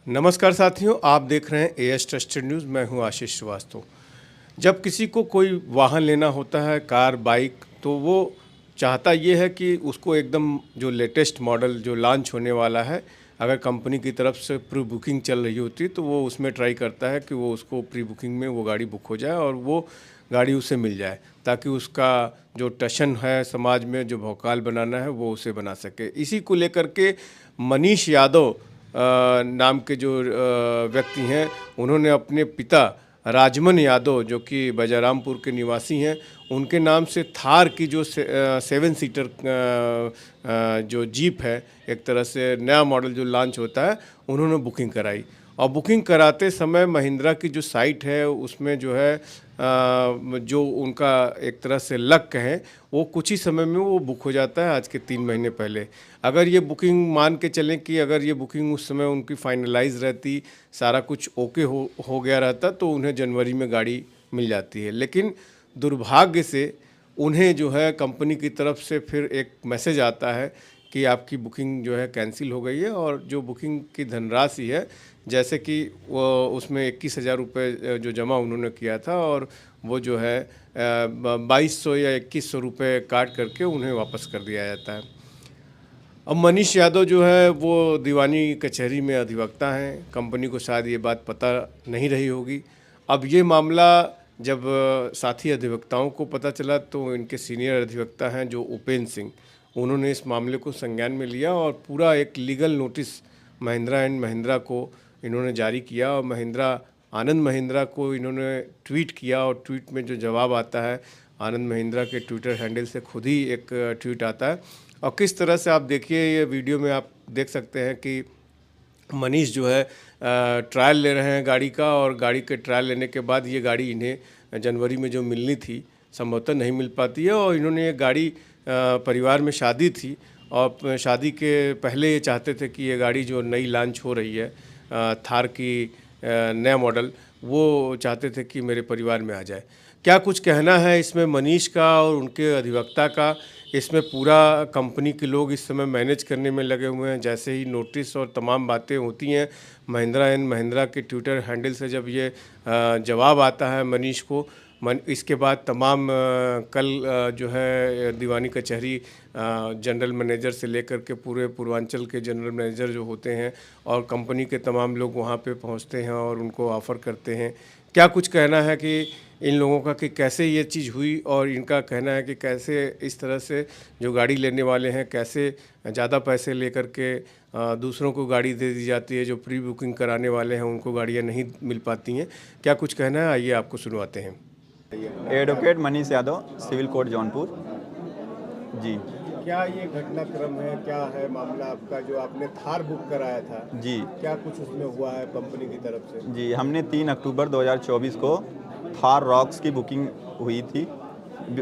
नमस्कार साथियों, आप देख रहे हैं एएस ट्रस्टेड न्यूज़। मैं हूं आशीष श्रीवास्तव। जब किसी को कोई वाहन लेना होता है, कार, बाइक, तो वो चाहता ये है कि उसको एकदम जो लेटेस्ट मॉडल जो लॉन्च होने वाला है, अगर कंपनी की तरफ से प्री बुकिंग चल रही होती है तो वो उसमें ट्राई करता है कि वो उसको प्री बुकिंग में वो गाड़ी बुक हो जाए और वो गाड़ी उसे मिल जाए, ताकि उसका जो टशन है समाज में, जो भौकाल बनाना है, वो उसे बना सके। इसी को लेकर के मनीष यादव नाम के जो व्यक्ति हैं, उन्होंने अपने पिता राजमन यादव, जो कि बजारामपुर के निवासी हैं, उनके नाम से थार की जो 7 सीटर जो जीप है, एक तरह से नया मॉडल जो लॉन्च होता है, उन्होंने बुकिंग कराई। और बुकिंग कराते समय महिंद्रा की जो साइट है उसमें जो है जो उनका एक तरह से लक है, वो कुछ ही समय में वो बुक हो जाता है, आज के 3 महीने पहले। अगर ये बुकिंग मान के चलें कि अगर ये बुकिंग उस समय उनकी फाइनलाइज रहती, सारा कुछ ओके हो गया रहता, तो उन्हें जनवरी में गाड़ी मिल जाती है। लेकिन दुर्भाग्य से उन्हें जो है कंपनी की तरफ से फिर एक मैसेज आता है कि आपकी बुकिंग जो है कैंसिल हो गई है, और जो बुकिंग की धनराशि है, जैसे कि वो उसमें 21,000 रुपये जो जमा उन्होंने किया था, और वो जो है 2200 या 2100 रुपये काट करके उन्हें वापस कर दिया जाता है। अब मनीष यादव जो है वो दीवानी कचहरी में अधिवक्ता हैं। कंपनी को शायद ये बात पता नहीं रही होगी। अब ये मामला जब साथी अधिवक्ताओं को पता चला, तो इनके सीनियर अधिवक्ता हैं जो उपेंद्र सिंह, उन्होंने इस मामले को संज्ञान में लिया और पूरा एक legal notice Mahindra and Mahindra को इन्होंने जारी किया। और आनंद महिंद्रा को इन्होंने ट्वीट किया, और ट्वीट में जो जवाब आता है, आनंद महिंद्रा के ट्विटर हैंडल से खुद ही एक ट्वीट आता है। और किस तरह से आप देखिए, ये वीडियो में आप देख सकते हैं कि मनीष जो है ट्रायल ले रहे हैं गाड़ी का, और गाड़ी के ट्रायल लेने के बाद ये गाड़ी इन्हें जनवरी में जो मिलनी थी, संभवतः नहीं मिल पाती है। और इन्होंने ये गाड़ी, परिवार में शादी थी, और शादी के पहले ये चाहते थे कि ये गाड़ी जो नई लॉन्च हो रही है, थार की नया मॉडल, वो चाहते थे कि मेरे परिवार में आ जाए। क्या कुछ कहना है इसमें मनीष का और उनके अधिवक्ता का? इसमें पूरा कंपनी के लोग इस समय मैनेज करने में लगे हुए हैं। जैसे ही नोटिस और तमाम बातें होती हैं, महिंद्रा एंड महिंद्रा के ट्विटर हैंडल से जब ये जवाब आता है मनीष को, इसके बाद तमाम कल जो है दीवानी कचहरी जनरल मैनेजर से लेकर के पूरे पूर्वांचल के जनरल मैनेजर जो होते हैं, और कंपनी के तमाम लोग वहाँ पे पहुँचते हैं और उनको ऑफ़र करते हैं। क्या कुछ कहना है कि इन लोगों का कि कैसे ये चीज़ हुई, और इनका कहना है कि कैसे इस तरह से जो गाड़ी लेने वाले हैं, कैसे ज़्यादा पैसे लेकर के दूसरों को गाड़ी दे दी जाती है, जो प्री बुकिंग कराने वाले हैं उनको गाड़ियाँ नहीं मिल पाती हैं। क्या कुछ कहना है, आइए आपको सुनवाते हैं। Advocate Manish Yadav, civil court Jaunpur. जी क्या ये घटनाक्रम है, क्या है मामला आपका, जो आपने थार बुक कराया था? जी क्या कुछ उसमें हुआ है कंपनी की तरफ से? जी, हमने 3 अक्टूबर 2024 को थार रॉक्स की बुकिंग हुई थी,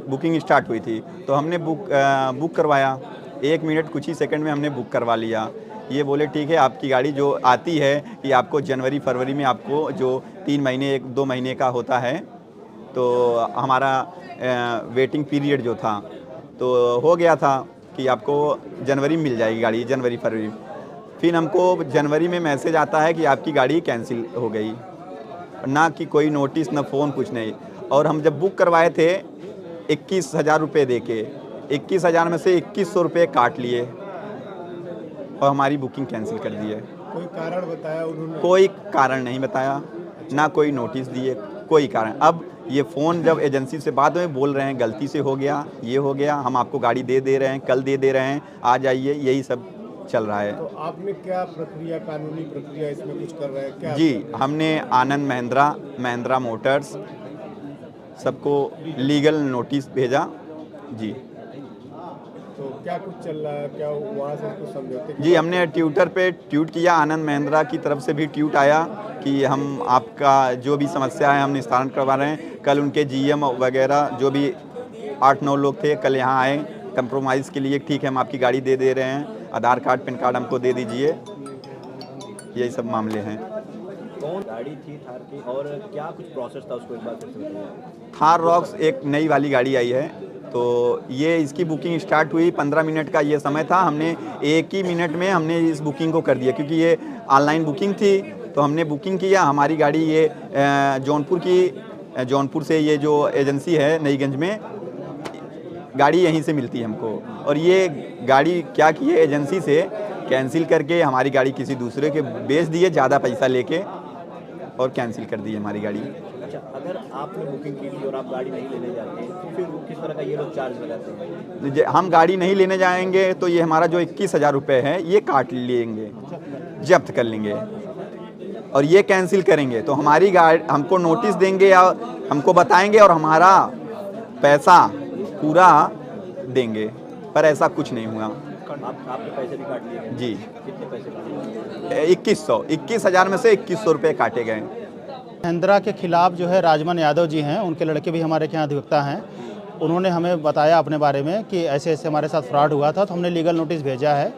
बुकिंग स्टार्ट हुई थी, तो हमने बुक करवाया। 1 मिनट कुछ ही सेकंड में हमने बुक करवा लिया। ये बोले ठीक है, आपकी गाड़ी जो आती है कि आपको जनवरी फरवरी में आपको जो 3 महीने 1-2 महीने का होता है, तो हमारा वेटिंग पीरियड जो था तो हो गया था कि आपको जनवरी में मिल जाएगी गाड़ी, जनवरी फरवरी। फिर हमको जनवरी में मैसेज आता है कि आपकी गाड़ी कैंसिल हो गई, ना कि कोई नोटिस, ना फ़ोन, कुछ नहीं। और हम जब बुक करवाए थे 21,000 रुपये दे के, 21,000 में से 2100 रुपये काट लिए और हमारी बुकिंग कैंसिल कर दी है। कोई कारण बताया उन्होंने? कोई कारण नहीं बताया, ना कोई नोटिस दिए, कोई कारण। अब ये फ़ोन जब एजेंसी से बात में बोल रहे हैं गलती से हो गया, ये हो गया, हम आपको गाड़ी दे रहे हैं, कल दे रहे हैं, आ जाइए, यही सब चल रहा है। तो आपने क्या प्रक्रिया, कानूनी प्रक्रिया इसमें कुछ कर रहे हैं क्या? जी, हमने आनंद महिंद्रा मोटर्स सबको लीगल नोटिस भेजा। जी, तो क्या कुछ चल रहा है, क्या वहाँ से कुछ समझौते? जी, हमने ट्विटर पे ट्वीट किया, आनंद महिंद्रा की तरफ से भी ट्वीट आया कि हम आपका जो भी समस्या है हम निस्तारण करवा रहे हैं। कल उनके जीएम वगैरह जो भी 8-9 लोग थे, कल यहाँ आए कंप्रोमाइज़ के लिए। ठीक है, हम आपकी गाड़ी दे रहे हैं, आधार कार्ड पैन कार्ड हमको दे दीजिए, यही सब मामले हैं। कौन गाड़ी थी थार की, और क्या कुछ प्रोसेस था उसको एक बार फिर से बताइए। थार रॉक्स एक नई वाली गाड़ी आई है, तो ये इसकी बुकिंग स्टार्ट हुई, 15 मिनट का ये समय था। हमने 1 ही मिनट में हमने इस बुकिंग को कर दिया, क्योंकि ये ऑनलाइन बुकिंग थी, तो हमने बुकिंग किया, हमारी गाड़ी ये जौनपुर से ये जो एजेंसी है नईगंज में, गाड़ी यहीं से मिलती है हमको, और ये गाड़ी क्या की है, एजेंसी से कैंसिल करके हमारी गाड़ी किसी दूसरे के बेच दिए ज़्यादा पैसा लेके, और कैंसिल कर दी हमारी गाड़ी। अच्छा, अगर आपने बुकिंग की थी और आप गाड़ी नहीं लेने जाते हैं तो फिर वो किस तरह का ये लोग चार्ज लगाते हैं? हम गाड़ी नहीं लेने जाएंगे तो ये हमारा जो 21,000 रुपये है ये काट लेंगे, जब्त कर लेंगे, और ये कैंसिल करेंगे तो हमारी गाड़ी हमको नोटिस देंगे या हमको बताएंगे और हमारा पैसा पूरा देंगे, पर ऐसा कुछ नहीं हुआ। आपके पैसे भी काट लिए गए? जी, कितने पैसे काटे? 21,000 में से 2100 रुपये काटे गए। महिंद्रा के खिलाफ जो है राजमन यादव जी हैं, उनके लड़के भी हमारे यहाँ अधिवक्ता हैं। उन्होंने हमें बताया अपने बारे में कि ऐसे ऐसे हमारे साथ फ्रॉड हुआ था, तो हमने लीगल नोटिस भेजा है।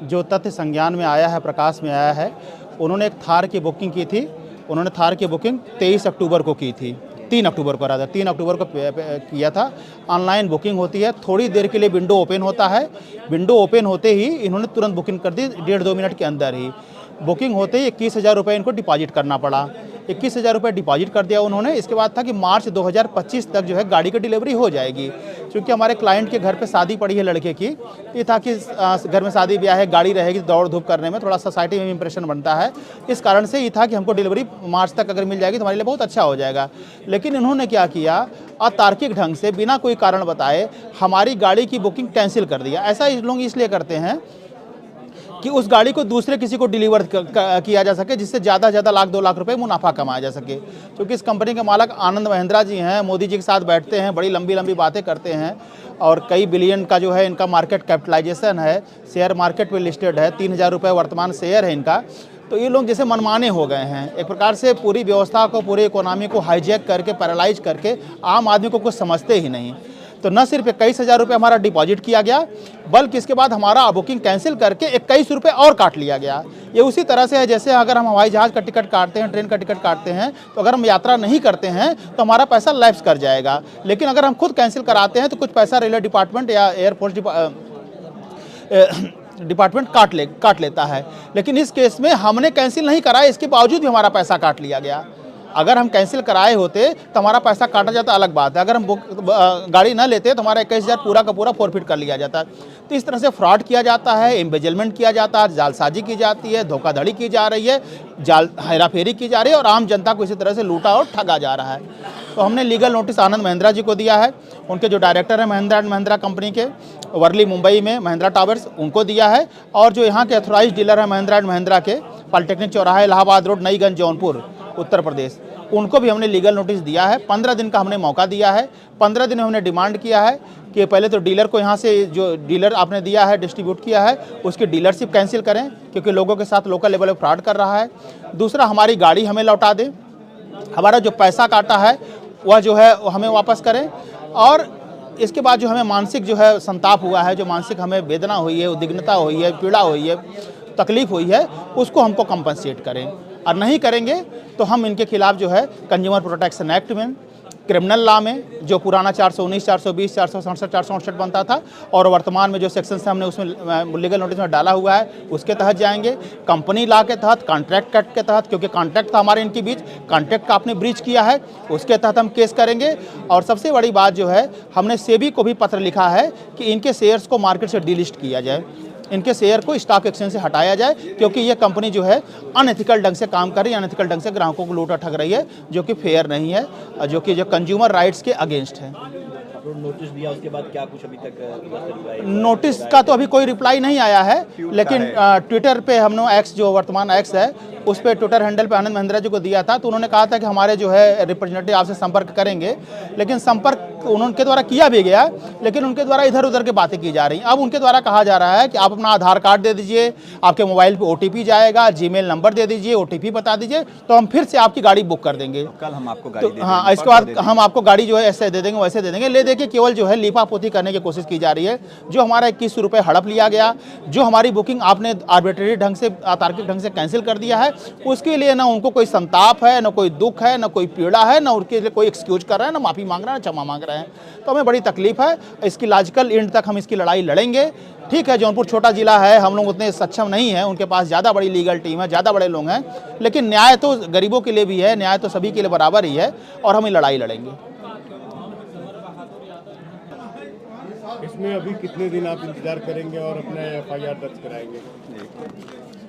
जो तथ्य संज्ञान में आया है, प्रकाश में आया है, उन्होंने एक थार की बुकिंग की थी। उन्होंने थार की बुकिंग 23 अक्टूबर को की थी, 3 अक्टूबर को राधा 3 अक्टूबर को किया था। ऑनलाइन बुकिंग होती है, थोड़ी देर के लिए विंडो ओपन होता है, विंडो ओपन होते ही इन्होंने तुरंत बुकिंग कर दी, 1.5-2 मिनट के अंदर ही। बुकिंग होते ही 21,000 रुपये इनको डिपॉजिट करना पड़ा। 21,000 रुपये डिपॉजिट कर दिया उन्होंने। इसके बाद था कि मार्च 2025 तक जो है गाड़ी की डिलीवरी हो जाएगी। क्योंकि हमारे क्लाइंट के घर पे शादी पड़ी है लड़के की, ये था कि घर में शादी ब्याह है, गाड़ी रहेगी, दौड़ धूप करने में थोड़ा सोसाइटी में इंप्रेशन बनता है। इस कारण से ये था कि हमको डिलीवरी मार्च तक अगर मिल जाएगी तो हमारे लिए बहुत अच्छा हो जाएगा। लेकिन इन्होंने क्या किया, अतार्किक ढंग से बिना कोई कारण बताए हमारी गाड़ी की बुकिंग कैंसिल कर दिया। ऐसा इस लोग इसलिए करते हैं कि उस गाड़ी को दूसरे किसी को डिलीवर किया जा सके, जिससे ज़्यादा से ज़्यादा 1-2 लाख रुपए मुनाफा कमाया जा सके। क्योंकि इस कंपनी के मालिक आनंद महिंद्रा जी हैं, मोदी जी के साथ बैठते हैं, बड़ी लंबी लंबी बातें करते हैं, और कई बिलियन का जो है इनका मार्केट कैपिटलाइजेशन है, शेयर मार्केट पे लिस्टेड है, 3,000 रुपये वर्तमान शेयर है इनका। तो ये लोग जैसे मनमाने हो गए हैं, एक प्रकार से पूरी व्यवस्था को, पूरी इकोनॉमी को हाईजैक करके, पैरालाइज करके आम आदमी को कुछ समझते ही नहीं। तो न सिर्फ 21,000 रुपये हमारा डिपॉजिट किया गया, बल्कि इसके बाद हमारा बुकिंग कैंसिल करके 21 रुपये और काट लिया गया। ये उसी तरह से है जैसे अगर हम हवाई जहाज़ का टिकट काटते हैं, ट्रेन का टिकट काटते हैं, तो अगर हम यात्रा नहीं करते हैं तो हमारा पैसा लैप्स कर जाएगा। लेकिन अगर हम खुद कैंसिल कराते हैं तो कुछ पैसा रेलवे डिपार्टमेंट या एयरफोर्स डिपार्टमेंट काट लेता है। लेकिन इस केस में हमने कैंसिल नहीं कराया, इसके बावजूद भी हमारा पैसा काट लिया गया। अगर हम कैंसिल कराए होते तो हमारा पैसा काटा जाता, अलग बात है। अगर हम गाड़ी ना लेते तो हमारा 21,000 पूरा का पूरा फॉरफिट कर लिया जाता। तो इस तरह से फ्रॉड किया जाता है, एम्बेजलमेंट किया जाता है, जालसाजी की जाती है, धोखाधड़ी की जा रही है, हेराफेरी की जा रही है, और आम जनता को इसी तरह से लूटा और ठगा जा रहा है। तो हमने लीगल नोटिस आनंद महिंद्रा जी को दिया है, उनके जो डायरेक्टर हैं महिंद्रा एंड महिंद्रा कंपनी के वर्ली मुंबई में महिंद्रा टावर्स, उनको दिया है, और जो यहाँ के अथोराइज डीलर हैं महिंद्रा एंड महिंद्रा के पॉलिटेक्निक चौराहा इलाहाबाद रोड नईगंज जौनपुर उत्तर प्रदेश, उनको भी हमने लीगल नोटिस दिया है। 15 दिन का हमने मौका दिया है। 15 दिन में हमने डिमांड किया है कि पहले तो डीलर को यहाँ से जो डीलर आपने दिया है, डिस्ट्रीब्यूट किया है, उसकी डीलरशिप कैंसिल करें, क्योंकि लोगों के साथ लोकल लेवल पर फ्रॉड कर रहा है। दूसरा, हमारी गाड़ी हमें लौटा दें, हमारा जो पैसा काटा है वह जो है हमें वापस करें, और इसके बाद जो हमें मानसिक जो है संताप हुआ है, जो मानसिक हमें वेदना हुई है, उद्विग्नता हुई है, पीड़ा हुई है, तकलीफ हुई है, उसको हमको कंपनसेट करें। और नहीं करेंगे तो हम इनके खिलाफ जो है कंज्यूमर प्रोटेक्शन एक्ट में, क्रिमिनल लॉ में, जो पुराना 419, 420, 467, 468 बनता था, और वर्तमान में जो सेक्शन से हमने उसमें लीगल नोटिस में डाला हुआ है, उसके तहत जाएंगे। कंपनी लॉ के तहत, कॉन्ट्रैक्ट एक्ट के तहत, क्योंकि कॉन्ट्रैक्ट था हमारे इनके बीच, कॉन्ट्रैक्ट का आपने ब्रीच किया है, उसके तहत हम केस करेंगे। और सबसे बड़ी बात जो है, हमने सेबी को भी पत्र लिखा है कि इनके शेयर्स को मार्केट से डिलिस्ट किया जाए, इनके शेयर को स्टॉक एक्सचेंज से हटाया जाए, क्योंकि ये कंपनी जो है अनएथिकल ढंग से काम कर रही है, अनएथिकल ढंग से ग्राहकों को लूटा ठग रही है, जो कि फेयर नहीं है, जो कंज्यूमर राइट्स के अगेंस्ट है। नोटिस दिया, उसके बाद क्या कुछ अभी तक नोटिस का तो अभी कोई रिप्लाई नहीं आया है, लेकिन ट्विटर पे हमने एक्स, जो वर्तमान एक्स है, उस पर ट्विटर हैंडल पे आनंद महिंद्रा जी को दिया था। तो उन्होंने कहा था कि हमारे जो है रिप्रेजेंटेटिव आपसे संपर्क करेंगे, लेकिन संपर्क उनके द्वारा किया भी गया, लेकिन उनके द्वारा इधर उधर की बातें की जा रही हैं। अब उनके द्वारा कहा जा रहा है कि आप अपना आधार कार्ड दे दीजिए, आपके मोबाइल पे OTP जाएगा, जीमेल नंबर दे दीजिए, OTP बता दीजिए, तो हम फिर से आपकी गाड़ी बुक कर देंगे। कल हम आपको गाड़ी दे देंगे। हाँ, इसके बाद हम आपको गाड़ी जो है ऐसे दे देंगे, वैसे दे देंगे। ले देखिए, केवल जो है लीपापोती करने की कोशिश की जा रही है। जो हमारा 21 रुपये हड़प लिया गया, जो हमारी बुकिंग आपने आर्बिट्रेरी ढंग से, अतार्किक ढंग से कैंसिल कर दिया है, उसके लिए ना उनको कोई संताप है, ना कोई दुख है, ना कोई पीड़ा है, ना उनके लिए कोई एक्सक्यूज कर रहा है, ना माफ़ी मांग रहा है, ना क्षमा मांग रहा है। रहे हैं। तो हमें बड़ी तकलीफ है, इसकी लॉजिकल एंड तक हम इसकी लड़ाई लड़ेंगे। ठीक है, जौनपुर छोटा ज़िला है, हम लोग उतने सक्षम नहीं हैं, उनके पास ज़्यादा बड़ी लीगल टीम है, ज़्यादा बड़े लोग हैं, लेकिन न्याय तो गरीबों के लिए भी है, न्याय तो सभी के लिए बराबर ही है और हम ये लड़ाई लड़ेंगे। इसमें अभी कितने दिन आप इंतजार करेंगे और अपना FIR दर्ज कराएंगे?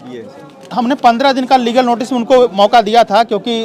ये हमने 15 दिन का लीगल नोटिस में उनको मौका दिया था, क्योंकि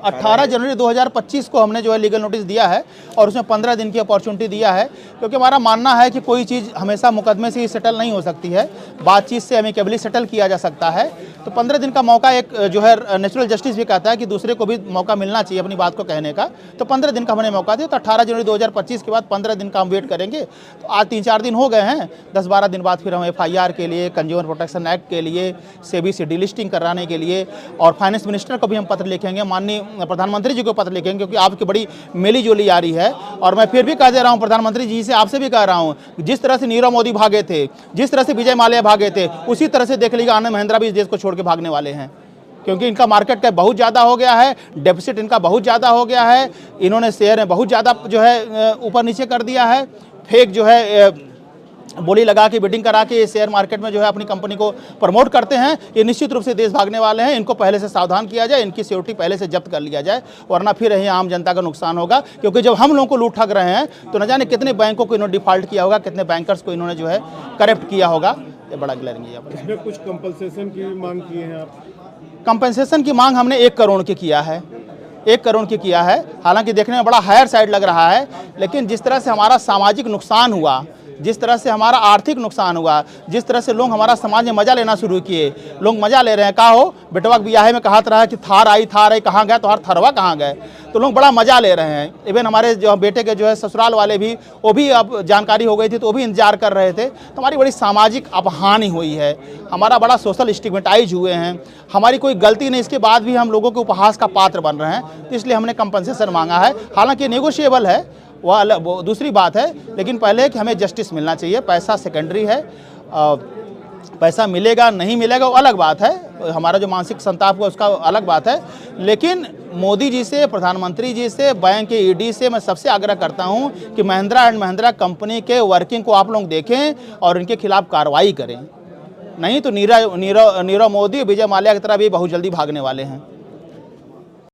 18 जनवरी 2025 को हमने जो है लीगल नोटिस दिया है और उसमें 15 दिन की अपॉर्चुनिटी दिया है, क्योंकि हमारा मानना है कि कोई चीज़ हमेशा मुकदमे से ही सेटल नहीं हो सकती है, बातचीत से अमिकेबली सेटल किया जा सकता है। तो 15 दिन का मौका एक जो है नेचुरल जस्टिस भी कहता है कि दूसरे को भी मौका मिलना चाहिए अपनी बात को कहने का। तो 15 दिन का हमने मौका दिया, तो 18 जनवरी 2025 के बाद 15 दिन का हम वेट करेंगे। तो आज 3-4 दिन हो गए हैं, 10-12 दिन बाद फिर हम FIR के लिए, कंज्यूमर प्रोटेक्शन एक्ट के लिए, सेबी से डीलिस्टिंग कराने के लिए और फाइनेंस मिनिस्टर को भी हम पत्र लिखेंगे, माननीय प्रधानमंत्री जी को पत्र लिखेंगे, क्योंकि आपकी बड़ी मेली जोली आ रही है। और मैं फिर भी कह दे रहा हूँ प्रधानमंत्री जी से, आपसे भी कह रहा हूँ, जिस तरह से नीरव मोदी भागे थे, जिस तरह से विजय माल्या भागे थे, उसी तरह से देख लीजिएगा आनंद महिंद्रा भी इस देश को छोड़ के भागने वाले हैं, क्योंकि इनका मार्केट कैप बहुत ज़्यादा हो गया है, डेफिसिट इनका बहुत ज़्यादा हो गया है, इन्होंने शेयर में बहुत ज़्यादा जो है ऊपर नीचे कर दिया है, फेक जो है बोली लगा के बिडिंग करा के शेयर मार्केट में जो है अपनी कंपनी को प्रमोट करते हैं। ये निश्चित रूप से देश भागने वाले हैं, इनको पहले से सावधान किया जाए, इनकी सिक्योरिटी पहले से जब्त कर लिया जाए, वरना फिर यही आम जनता का नुकसान होगा। क्योंकि जब हम लोगों को लूट ठग रहे हैं तो न जाने कितने बैंकों को इन्होंने डिफॉल्ट किया होगा, कितने बैंकर्स को इन्होंने जो है करप्ट किया होगा। ये बड़ा ग्लेरिंग है। इसमें कुछ कंपनसेशन की मांग की है आप? कंपनसेशन की मांग हमने 1 करोड़ की किया है, 1 करोड़ की किया है। हालांकि देखने में बड़ा हायर साइड लग रहा है, लेकिन जिस तरह से हमारा सामाजिक नुकसान हुआ, जिस तरह से हमारा आर्थिक नुकसान हुआ, जिस तरह से लोग हमारा समाज में मजा लेना शुरू किए, लोग मजा ले रहे हैं। कहा हो बेटवा के ब्याह में कहा रहा कि थार आई कहाँ गया, तो हर थरवा कहाँ गए, तो लोग बड़ा मजा ले रहे हैं। इवन हमारे जो बेटे के जो है ससुराल वाले भी, वो भी अब जानकारी हो गई थी तो वो भी इंतजार कर रहे थे। तो हमारी बड़ी सामाजिक अपहानि हुई है, हमारा बड़ा सोशल स्टिग्मेटाइज हुए हैं, हमारी कोई गलती नहीं, इसके बाद भी हम लोगों के उपहास का पात्र बन रहे हैं। तो इसलिए हमने कंपनसेशन मांगा है। हालांकि नेगोशिएबल है, वो दूसरी बात है, लेकिन पहले कि हमें जस्टिस मिलना चाहिए। पैसा सेकेंडरी है, पैसा मिलेगा नहीं मिलेगा वो अलग बात है, हमारा जो मानसिक संताप हुआ उसका अलग बात है। लेकिन मोदी जी से, प्रधानमंत्री जी से, बैंक के ED से मैं सबसे आग्रह करता हूं कि महिंद्रा एंड महिंद्रा कंपनी के वर्किंग को आप लोग देखें और इनके खिलाफ कार्रवाई करें, नहीं तो नीरव मोदी, विजय माल्या की तरह भी बहुत जल्दी भागने वाले हैं।